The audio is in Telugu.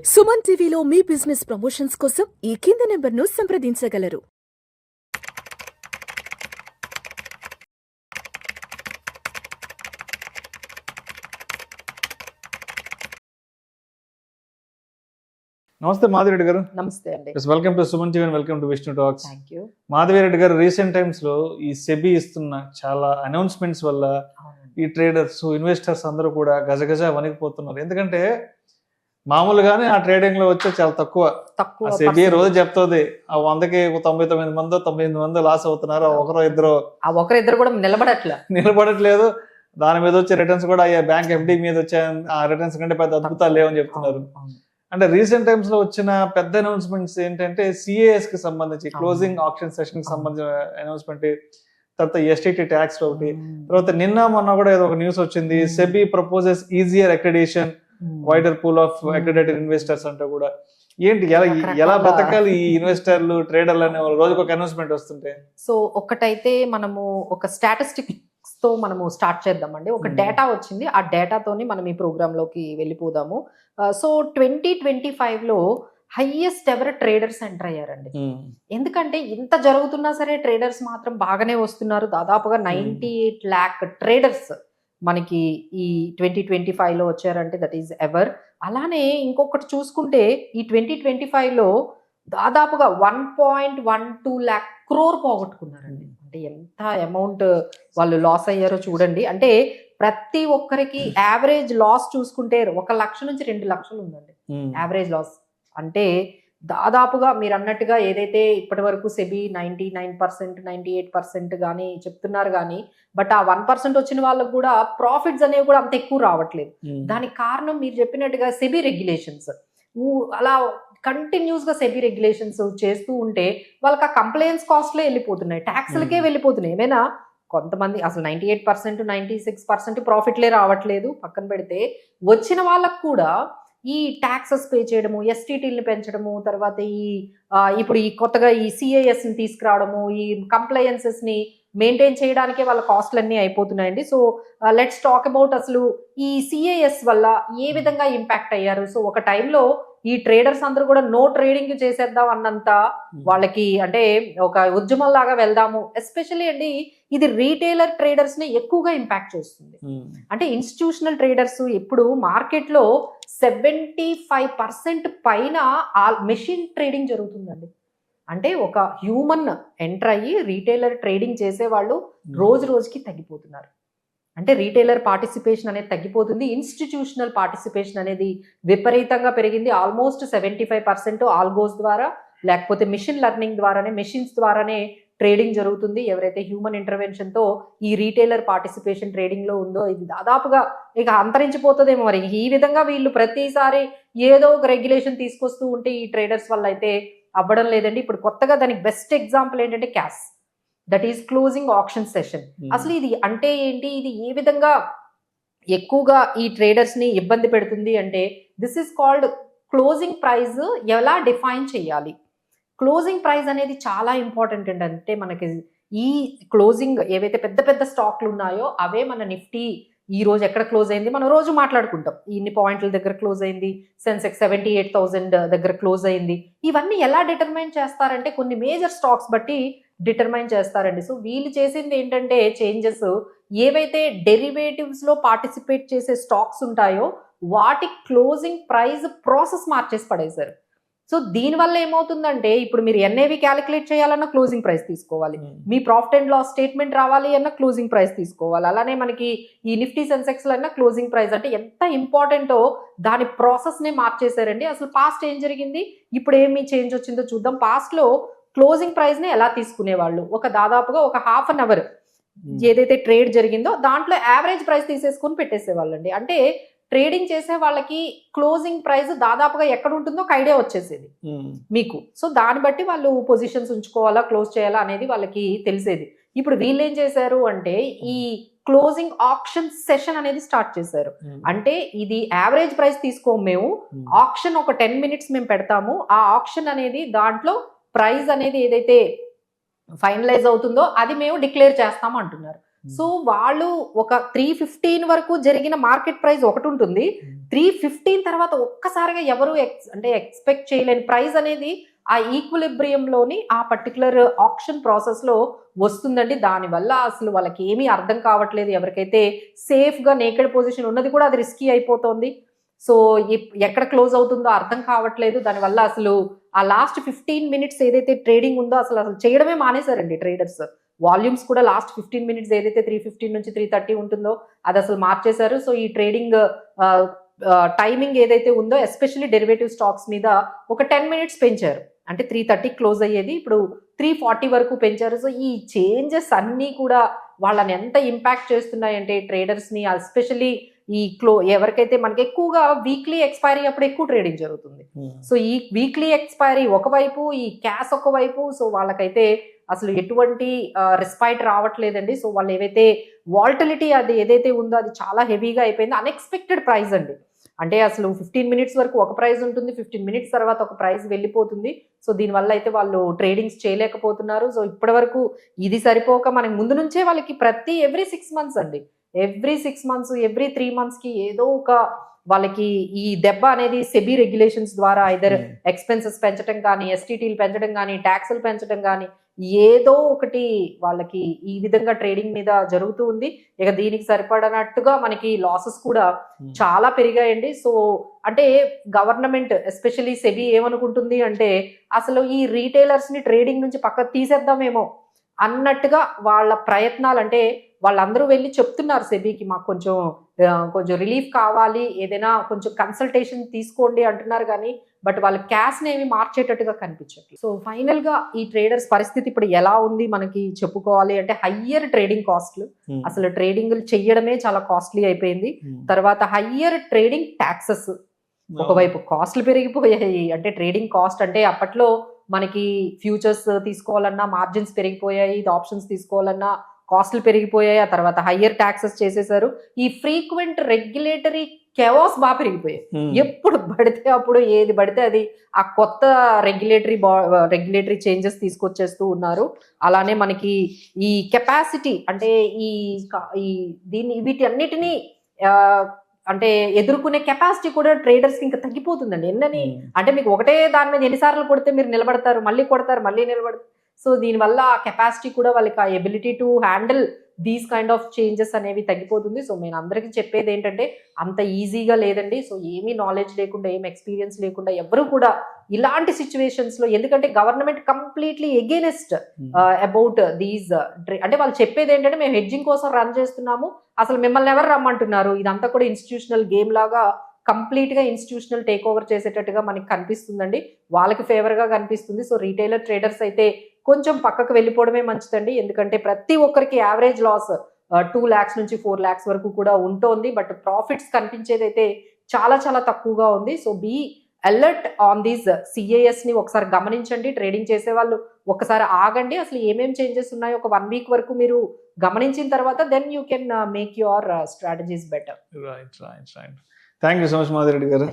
సుమన్ టీవీలో మీ బిజినెస్ ప్రమోషన్స్ కోసం ఈ కింది నెంబర్ను సంప్రదించగలరు. నమస్తే మాధవిరెడ్డి గారు. నమస్తే అండి. Welcome to Suman TV, welcome to Vishnu talks. Thank you. Madhavi Reddy గారు, రీసెంట్ టైమ్స్ లో ఈ సెబీ ఇస్తున్న చాలా అనౌన్స్మెంట్స్ వల్ల ఈ ట్రేడర్స్, ఇన్వెస్టర్స్ అందరూ కూడా గజగజ వణికిపోతున్నారు. ఎందుకంటే మామూలుగానే ఆ ట్రేడింగ్ లో వచ్చే చాలా తక్కువ. సెబీ రోజు చెప్తుంది ఆ 100కి 99 మందో 98 మందో లాస్ అవుతున్నారు, ఒకరిద్దరు కూడా నిలబడట్లేదు. దాని మీద వచ్చే రిటర్న్స్ కూడా బ్యాంక్ ఎఫ్డి మీద వచ్చే ఆ రిటర్న్స్ కంటే పెద్ద అద్భుతాలు లేవని చెప్తున్నారు. అంటే రీసెంట్ టైమ్స్ లో వచ్చిన పెద్ద అనౌన్స్మెంట్స్ ఏంటంటే సిఏఎస్ కి సంబంధించి క్లోజింగ్ ఆప్షన్ సెషన్ కి సంబంధించిన అనౌన్స్మెంట్, తర్వాత ఎస్టీటీ ట్యాక్స్ ఒకటి, తర్వాత నిన్న మొన్న కూడా ఏదో ఒక న్యూస్ వచ్చింది, SEBI proposes easier accreditation, wider pool of accredited investors అంటే కూడా ఏంటి, ఎలా బ్రతకాలి ఈ ఇన్వెస్టర్లు, ట్రేడర్లు అనే రోజుకు ఒక అనౌన్స్మెంట్ వస్తుంటే. సో ఒకటైతే మనము ఒక స్టాటిస్టిక్స్ తో మనము స్టార్ట్ చేద్దామండి. ఒక డేటా వచ్చింది, ఆ డేటాతోని మనం ఈ ప్రోగ్రామ్ లోకి వెళ్ళిపోదాము. సో 2025 లో హైయెస్ట్ ఎవర్ ట్రేడర్స్ ఎంటర్ అయ్యారండి. ఎందుకంటే ఇంత జరుగుతున్నా సరే ట్రేడర్స్ మాత్రం బాగానే వస్తున్నారు. దాదాపుగా 98 lakh ట్రేడర్స్ మనకి ఈ 2025 లో వచ్చారంటే దట్ ఈస్ ఎవర్. అలానే ఇంకొకటి చూసుకుంటే ఈ 2025 లో దాదాపుగా 1.12 lakh crore పోగొట్టుకున్నారండి. అంటే ఎంత అమౌంట్ వాళ్ళు లాస్ అయ్యారో చూడండి. అంటే ప్రతి ఒక్కరికి యావరేజ్ లాస్ చూసుకుంటే 1 లక్ష నుంచి 2 లక్షలు ఉందండి యావరేజ్ లాస్. అంటే దాదాపుగా మీరు అన్నట్టుగా ఏదైతే ఇప్పటి వరకు సెబీ 99%, 98% కానీ చెప్తున్నారు కానీ, బట్ ఆ 1% వచ్చిన వాళ్ళకు కూడా ప్రాఫిట్స్ అనేవి కూడా అంత ఎక్కువ రావట్లేదు. దానికి కారణం మీరు చెప్పినట్టుగా సెబీ రెగ్యులేషన్స్. అలా కంటిన్యూస్ గా సెబీ రెగ్యులేషన్స్ చేస్తూ ఉంటే వాళ్ళకి ఆ కంప్లైన్స్ కాస్ట్లే వెళ్ళిపోతున్నాయి, ట్యాక్స్లకే వెళ్ళిపోతున్నాయి. ఏమైనా కొంతమంది అసలు 98%, 96% ప్రాఫిట్లే రావట్లేదు పక్కన పెడితే, వచ్చిన వాళ్ళకు కూడా ఈ ట్యాక్సెస్ పే చేయడము, ఎస్టీటీని పెంచడము, తర్వాత ఇప్పుడు ఈ కొత్తగా ఈ సిఐఎస్ని తీసుకురావడము, ఈ కంప్లయన్సెస్ని మెయింటైన్ చేయడానికే వాళ్ళ కాస్ట్లన్నీ అయిపోతున్నాయండి. సో లెట్స్ టాక్ అబౌట్ అసలు ఈ సిఐఎస్ వల్ల ఏ విధంగా ఇంపాక్ట్ అయ్యారు. సో ఒక టైంలో ఈ ట్రేడర్స్ అందరూ కూడా నో ట్రేడింగ్ చేసేద్దాం అన్నంత వాళ్ళకి, అంటే ఒక ఉద్యమం లాగా వెళ్దాము. ఎస్పెషల్లీ అండి ఇది రీటైలర్ ట్రేడర్స్ ని ఎక్కువగా ఇంపాక్ట్ చేస్తుంది. అంటే ఇన్స్టిట్యూషనల్ ట్రేడర్స్ ఇప్పుడు మార్కెట్ లో 75% పైన మెషిన్ ట్రేడింగ్ జరుగుతుందండి. అంటే ఒక హ్యూమన్ ఎంటర్ అయ్యి రీటైలర్ ట్రేడింగ్ చేసే వాళ్ళు రోజు రోజుకి తగ్గిపోతున్నారు. అంటే రీటైలర్ పార్టిసిపేషన్ అనేది తగ్గిపోతుంది, ఇన్స్టిట్యూషనల్ పార్టిసిపేషన్ అనేది విపరీతంగా పెరిగింది. ఆల్మోస్ట్ 75% ఆల్గోస్ ద్వారా లేకపోతే మిషన్ లెర్నింగ్ ద్వారానే, మెషిన్స్ ద్వారానే ట్రేడింగ్ జరుగుతుంది. ఎవరైతే హ్యూమన్ ఇంటర్వెన్షన్తో ఈ రీటైలర్ పార్టిసిపేషన్ ట్రేడింగ్లో ఉందో ఇది దాదాపుగా ఇక అంతరించిపోతుందేమో. మరి ఈ విధంగా వీళ్ళు ప్రతిసారి ఏదో ఒక రెగ్యులేషన్ తీసుకొస్తూ ఉంటే ఈ ట్రేడర్స్ వల్ల అయితే అవ్వడం లేదండి. ఇప్పుడు కొత్తగా దానికి బెస్ట్ ఎగ్జాంపుల్ ఏంటంటే cash, that is closing option session. అసలు ఇది అంటే ఏంటి, ఇది ఏ విధంగా ఎక్కువగా ఈ ట్రేడర్స్ ని ఇబ్బంది పెడుతుంది అంటే, this is called closing price. ఎలా డిఫైన్ చేయాలి? క్లోజింగ్ ప్రైస్ అనేది చాలా ఇంపార్టెంట్ అండి. అంటే మనకి ఈ క్లోజింగ్ ఏవైతే పెద్ద పెద్ద స్టాక్లు ఉన్నాయో అవే మన నిఫ్టీ ఈ రోజు ఎక్కడ క్లోజ్ అయింది మనం రోజు మాట్లాడుకుంటాం. ఇన్ని పాయింట్ల దగ్గర క్లోజ్ అయింది, సెన్సెక్స్ 78,000 దగ్గర క్లోజ్ అయింది. ఇవన్నీ ఎలా డిటర్మైన్ చేస్తారంటే కొన్ని మేజర్ స్టాక్స్ బట్టి డిటర్మైన్ చేస్తారండి. సో వీళ్ళు చేసింది ఏంటంటే చేంజెస్, ఏవైతే డెరివేటివ్స్ లో పార్టిసిపేట్ చేసే స్టాక్స్ ఉంటాయో వాటి క్లోజింగ్ ప్రైస్ ప్రాసెస్ మార్చేసి పడేశారు. సో దీనివల్ల ఏమవుతుందంటే ఇప్పుడు మీరు ఎన్ఏవి క్యాలిక్యులేట్ చేయాలన్నా క్లోజింగ్ ప్రైస్ తీసుకోవాలి, మీ ప్రాఫిట్ అండ్ లాస్ స్టేట్మెంట్ రావాలి అన్న క్లోజింగ్ ప్రైస్ తీసుకోవాలి. అలానే మనకి ఈ నిఫ్టీ సెన్సెక్స్ అన్న క్లోజింగ్ ప్రైస్. అంటే ఎంత ఇంపార్టెంటో దాని ప్రాసెస్ నే మార్చేశారండి. అసలు పాస్ట్ ఏం జరిగింది, ఇప్పుడు ఏమి చేంజ్ వచ్చిందో చూద్దాం. పాస్ట్ లో క్లోజింగ్ ప్రైస్ ని ఎలా తీసుకునేవాళ్ళు, దాదాపుగా ఒక హాఫ్ అన్ అవర్ ఏదైతే ట్రేడ్ జరిగిందో దాంట్లో యావరేజ్ ప్రైస్ తీసేసుకొని పెట్టేసేవాళ్ళండి. అంటే ట్రేడింగ్ చేసే వాళ్ళకి క్లోజింగ్ ప్రైస్ దాదాపుగా ఎక్కడ ఉంటుందో ఒక ఐడియా వచ్చేసేది మీకు. సో దాన్ని బట్టి వాళ్ళు పొజిషన్స్ ఉంచుకోవాలా, క్లోజ్ చేయాలా అనేది వాళ్ళకి తెలిసేది. ఇప్పుడు వీళ్ళు ఏం చేశారు అంటే ఈ క్లోజింగ్ ఆప్షన్ సెషన్ అనేది స్టార్ట్ చేశారు. అంటే ఇది యావరేజ్ ప్రైస్ తీసుకోము మేము, ఆప్షన్ ఒక 10 minutes మేము పెడతాము. ఆ ఆప్షన్ అనేది దాంట్లో ప్రైస్ అనేది ఏదైతే ఫైనలైజ్ అవుతుందో అది మేము డిక్లేర్ చేస్తాము అంటున్నారు. సో వాళ్ళు ఒక 315 వరకు జరిగిన మార్కెట్ ప్రైస్ ఒకటి ఉంటుంది, 315 తర్వాత ఒక్కసారిగా ఎవరు అంటే ఎక్స్పెక్ట్ చేయలేని ప్రైస్ అనేది ఆ ఈక్విలిబ్రియంలోని ఆ పర్టికులర్ ఆప్షన్ ప్రాసెస్ లో వస్తుందండి. దానివల్ల అసలు వాళ్ళకి ఏమీ అర్థం కావట్లేదు. ఎవరికైతే సేఫ్ గా నేకెడ్ పొజిషన్ ఉన్నది కూడా అది రిస్కీ అయిపోతుంది. సో ఎక్కడ క్లోజ్ అవుతుందో అర్థం కావట్లేదు. దానివల్ల అసలు ఆ లాస్ట్ 15 మినిట్స్ ఏదైతే ట్రేడింగ్ ఉందో అసలు చేయడమే మానేశారండి ట్రేడర్స్. వాల్యూమ్స్ కూడా లాస్ట్ 15 మినిట్స్ ఏదైతే 315 నుంచి 330 ఉంటుందో అది అసలు మార్చేశారు. సో ఈ ట్రేడింగ్ టైమింగ్ ఏదైతే ఉందో ఎస్పెషల్లీ డెరివేటివ్ స్టాక్స్ మీద ఒక 10 మినిట్స్ పెంచారు. అంటే 330 క్లోజ్ అయ్యేది ఇప్పుడు 340 వరకు పెంచారు. సో ఈ చేంజెస్ అన్నీ కూడా వాళ్ళని ఎంత ఇంపాక్ట్ చేస్తున్నాయంటే ట్రేడర్స్ ని, ఎస్పెషల్లీ ఈ ఎవరికైతే మనకి ఎక్కువగా వీక్లీ ఎక్స్పైరీ అప్పుడు ఎక్కువ ట్రేడింగ్ జరుగుతుంది. సో ఈ వీక్లీ ఎక్స్పైరీ ఒకవైపు, ఈ క్యాష్ ఒకవైపు, సో వాళ్ళకైతే అసలు ఎటువంటి రెస్పైట్ రావట్లేదండి. సో వాళ్ళు ఏవైతే వాల్టిలిటీ అది ఏదైతే ఉందో అది చాలా హెవీగా అయిపోయింది. అన్ఎక్స్పెక్టెడ్ ప్రైస్ అండి. అంటే అసలు 15 మినిట్స్ వరకు ఒక ప్రైస్ ఉంటుంది, 15 మినిట్స్ తర్వాత ఒక ప్రైస్ వెళ్ళిపోతుంది. సో దీనివల్ల అయితే వాళ్ళు ట్రేడింగ్స్ చేయలేకపోతున్నారు. సో ఇప్పటి వరకు ఇది సరిపోక మనకి ముందు నుంచే వాళ్ళకి ఎవ్రీ 6 మంత్స్ అండి, ఎవ్రీ 6 మంత్స్, ఎవ్రీ 3 మంత్స్ కి ఏదో ఒక వాళ్ళకి ఈ దెబ్బ అనేది సెబీ రెగ్యులేషన్స్ ద్వారా ఐదర్ ఎక్స్పెన్సెస్ పెంచడం కానీ, ఎస్టీటీలు పెంచడం కానీ, ట్యాక్సులు పెంచడం కానీ, ఏదో ఒకటి వాళ్ళకి ఈ విధంగా ట్రేడింగ్ మీద జరుగుతూ ఉంది. ఇక దీనికి సరిపడనట్టుగా మనకి లాసెస్ కూడా చాలా పెరిగాయండి. సో అంటే గవర్నమెంట్ ఎస్పెషల్లీ సెబీ ఏమనుకుంటుంది అంటే అసలు ఈ రీటైలర్స్ ని ట్రేడింగ్ నుంచి పక్కకు తీసేద్దామేమో అన్నట్టుగా వాళ్ళ ప్రయత్నాలు. అంటే వాళ్ళందరూ వెళ్ళి చెప్తున్నారు సెబీకి, మాకు కొంచెం రిలీఫ్ కావాలి, ఏదైనా కొంచెం కన్సల్టేషన్ తీసుకోండి అంటున్నారు కానీ బట్ వాళ్ళ క్యాష్ ని ఏమి మార్చేటట్టుగా కనిపించట్లేదు. సో ఫైనల్ గా ఈ ట్రేడర్స్ పరిస్థితి ఇప్పుడు ఎలా ఉంది మనకి చెప్పుకోవాలి అంటే హయ్యర్ ట్రేడింగ్ కాస్ట్లు, అసలు ట్రేడింగ్ చెయ్యడమే చాలా కాస్ట్లీ అయిపోయింది. తర్వాత హయ్యర్ ట్రేడింగ్ ట్యాక్సెస్, ఒకవైపు కాస్ట్లు పెరిగిపోయాయి. అంటే ట్రేడింగ్ కాస్ట్ అంటే అప్పట్లో మనకి ఫ్యూచర్స్ తీసుకోవాలన్నా మార్జిన్స్ పెరిగిపోయాయి, ఆప్షన్స్ తీసుకోవాలన్నా కాస్ట్లు పెరిగిపోయాయి. ఆ తర్వాత హయ్యర్ ట్యాక్సెస్ చేసేసారు. ఈ ఫ్రీక్వెంట్ రెగ్యులేటరీ కెవాస్ బాగా పెరిగిపోయాయి. ఎప్పుడు పడితే అప్పుడు ఏది పడితే అది ఆ కొత్త రెగ్యులేటరీ చేంజెస్ తీసుకొచ్చేస్తూ ఉన్నారు. అలానే మనకి ఈ కెపాసిటీ అంటే వీటి అన్నిటినీ అంటే ఎదుర్కొనే కెపాసిటీ కూడా ట్రేడర్స్ కి ఇంకా తగ్గిపోతుందండి. అంటే మీకు ఒకటే దాని మీద ఎన్నిసార్లు కొడితే మీరు నిలబడతారు, మళ్ళీ కొడతారు, మళ్ళీ నిలబడతారు. సో దీనివల్ల ఆ కెపాసిటీ కూడా వాళ్ళకి ఆ ability to handle these kind of changes అనేవి తగ్గిపోతుంది. సో నేను అందరికీ చెప్పేది ఏంటంటే అంత ఈజీగా లేదండి. సో ఏమీ నాలెడ్జ్ లేకుండా, ఏం ఎక్స్పీరియన్స్ లేకుండా ఎవరు కూడా ఇలాంటి సిచ్యువేషన్స్ లో, ఎందుకంటే గవర్నమెంట్ కంప్లీట్లీ ఎగెయినెస్ట్ అబౌట్ దీస్ అంటే వాళ్ళు చెప్పేది ఏంటంటే మేము హెడ్జింగ్ కోసం రన్ చేస్తున్నాము, అసలు మిమ్మల్ని ఎవరు రమ్మంటున్నారు, ఇదంతా కూడా ఇన్స్టిట్యూషనల్ గేమ్ లాగా కంప్లీట్ గా ఇన్స్టిట్యూషనల్ టేక్ ఓవర్ చేసేటట్టుగా మనకి కనిపిస్తుందండి. వాళ్ళకి ఫేవర్ గా కనిపిస్తుంది. సో రీటైలర్ ట్రేడర్స్ అయితే కొంచెం పక్కకు వెళ్ళిపోవడమే మంచిదండి. ఎందుకంటే ప్రతి ఒక్కరికి యావరేజ్ లాస్ 2 lakhs నుంచి 4 lakhs వరకు కూడా ఉంటుంది. బట్ ప్రాఫిట్స్ కనిపించేది అయితే చాలా చాలా తక్కువగా ఉంది. So be alert on these CAs ని ఒకసారి గమనించండి. ట్రేడింగ్ చేసే వాళ్ళు ఒకసారి ఆగండి. అసలు ఏమేం చేంజెస్ ఉన్నాయో ఒక 1 week వరకు మీరు గమనించిన తర్వాత then you can make your strategies better. Right. Thank you so much Madhu Reddy గారు.